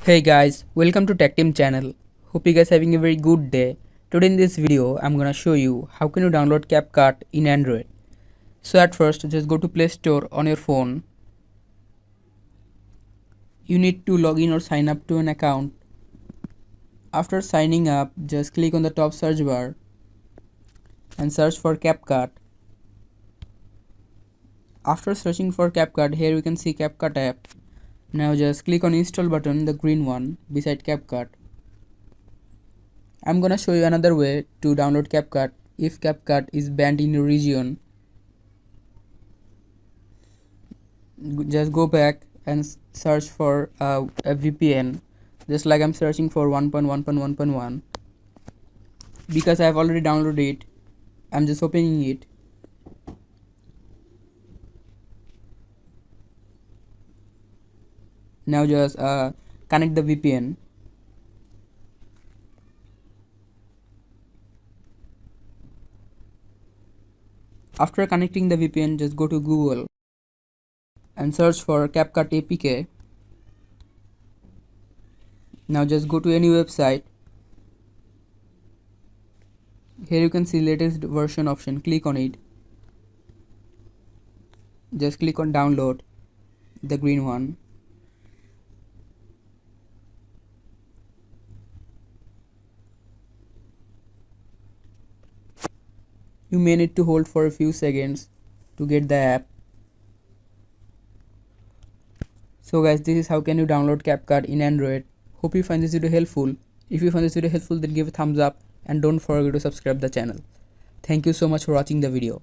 Hey guys, welcome to Tech Team channel. Hope you guys having a very good day. Today in this video, I'm gonna show you how can you download Capcut in Android. So at first, just go to Play Store on your phone. You need to log in or sign up to an account. After signing up, just click on the top search bar and search for Capcut. After searching for Capcut, here you can see Capcut app. Now just click on install button, the green one beside Capcut. I'm gonna show you another way to download Capcut if Capcut is banned in your region. Just go back and search for a VPN, just like I'm searching for 1.1.1.1. Because I have already downloaded it, I'm just opening it. Now just connect the VPN. After connecting the VPN, just go to Google and search for Capcut APK. Now just go to any website. Here you can see latest version option, click on it. Just click on download, the green one. You may need to hold for a few seconds to get the app. So guys, this is how can you download Capcut in Android. Hope you find this video helpful. If you find this video helpful, then give a thumbs up and don't forget to subscribe the channel. Thank you so much for watching the video.